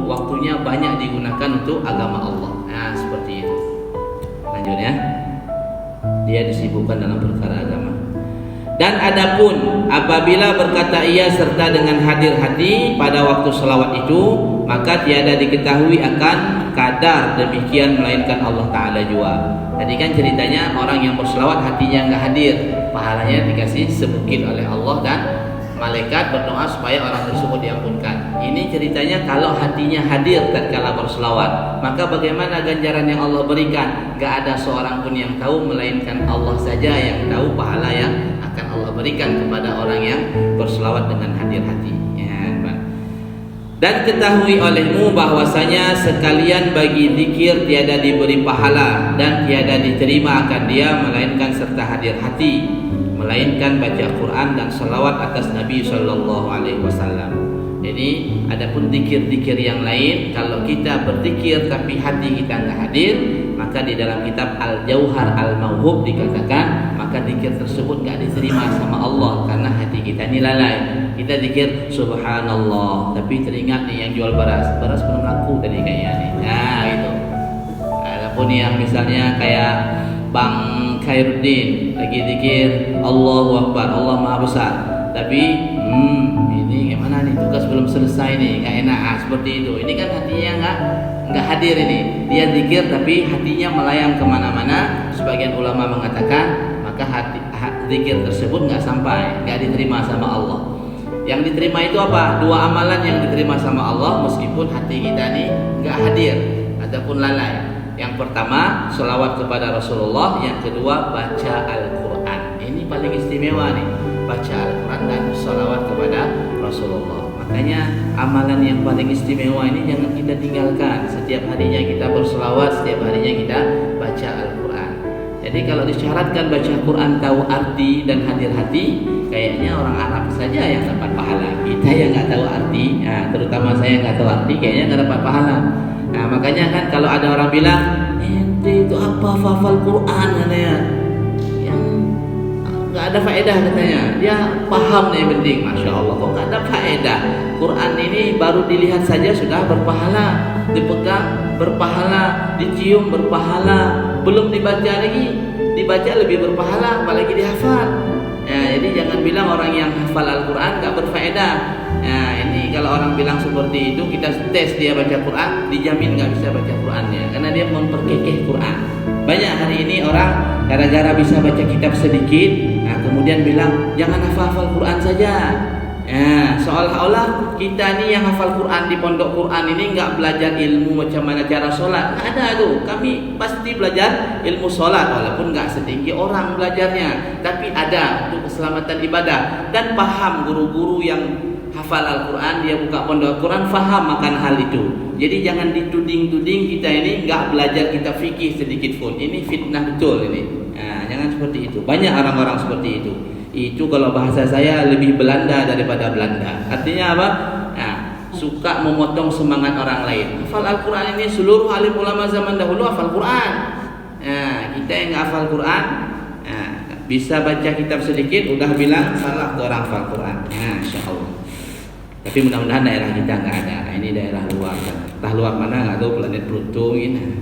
waktunya banyak digunakan untuk agama Allah. Nah, seperti itu. Lanjut ya. Dia disibukkan dalam perkara agama. Dan adapun apabila berkata ia serta dengan hadir hati pada waktu selawat itu, maka tiada diketahui akan kadar demikian melainkan Allah Ta'ala jua. Tadi kan ceritanya orang yang berselawat hatinya enggak hadir, pahalanya dikasih sebukit oleh Allah dan malaikat berdoa supaya orang tersebut diampunkan. Ini ceritanya kalau hatinya hadir tatkala berselawat, maka bagaimana ganjaran yang Allah berikan? Gak ada seorang pun yang tahu melainkan Allah saja yang tahu pahala yang akan Allah berikan kepada orang yang berselawat dengan hadir hati. Ya, dan ketahui olehmu bahwasanya sekalian bagi zikir tiada diberi pahala dan tiada diterima akan dia melainkan serta hadir hati, melainkan baca Quran dan salawat atas Nabi sallallahu alaihi wasallam. Jadi adapun zikir-zikir yang lain, kalau kita berzikir tapi hati kita enggak hadir, maka di dalam kitab Al-Jauhar Al-Mauhub dikatakan maka zikir tersebut enggak diterima sama Allah karena hati kita ini lalai. Kita zikir subhanallah tapi teringat nih yang jual beras belum laku tadi kayaknya nih. Nah, itu. Adapun yang misalnya kayak Bang Khairuddin lagi zikir Allahu Akbar, Allah Maha Besar, tapi ini gimana nih, tugas belum selesai nih, nggak enak. Seperti itu. Ini kan hatinya nggak hadir ini. Dia zikir tapi hatinya melayang kemana-mana. Sebagian ulama mengatakan maka zikir tersebut nggak sampai, nggak diterima sama Allah. Yang diterima itu apa? Dua amalan yang diterima sama Allah meskipun hati kita nih nggak hadir ataupun lalai. Yang pertama, selawat kepada Rasulullah. Yang kedua, baca Al-Quran. Ini paling istimewa nih, baca Al-Quran dan selawat kepada Rasulullah. Makanya amalan yang paling istimewa ini jangan kita tinggalkan. Setiap harinya kita berselawat, setiap harinya kita baca Al-Quran. Jadi kalau disyaratkan baca Quran tahu arti dan hadir hati, kayaknya orang Arab saja yang dapat pahala. Kita yang nggak tahu arti, terutama saya yang nggak tahu arti, kayaknya nggak dapat pahala. Nah, makanya kan kalau ada orang bilang ente itu apa hafal Quran katanya, yang nggak ada faedah katanya, dia paham nih penting. Masya Allah, kok nggak ada faedah? Quran ini baru dilihat saja sudah berpahala, dipegang berpahala, dicium berpahala, belum dibaca lagi, dibaca lebih berpahala, apalagi dihafal. Ya, jadi jangan bilang orang yang hafal Al-Quran nggak berfaedah. Nah, ini kalau orang bilang seperti itu, kita tes dia baca Quran, dijamin nggak bisa baca Qurannya karena dia memperkekeh Quran. Banyak hari ini orang gara-gara bisa baca kitab sedikit, nah kemudian bilang jangan hafal Quran saja. Ya, seolah-olah kita nih yang hafal Quran di pondok Quran ini nggak belajar ilmu macam mana cara sholat. Nggak ada tuh. Kami pasti belajar ilmu sholat walaupun nggak setinggi orang belajarnya, tapi ada untuk keselamatan ibadah. Dan paham guru-guru yang hafal Al-Quran, dia buka pondok Quran, faham akan hal itu. Jadi jangan dituding-tuding kita ini nggak belajar kitab fikih sedikit pun. Ini fitnah betul ini. Nah, jangan seperti itu. Banyak orang-orang seperti itu. Itu kalau bahasa saya lebih Belanda daripada Belanda. Artinya apa? Nah, suka memotong semangat orang lain. Hafal Al-Quran ini seluruh alim ulama zaman dahulu hafal Quran. Nah, kita yang nggak hafal Quran, nah, bisa baca kitab sedikit udah bilang salah tuh orang hafal Quran. Nah, Insya Allah. Tapi mudah-mudahan daerah kita nggak ada. Nah, ini daerah luar. Entah luar mana nggak tahu, planet Pluto ini.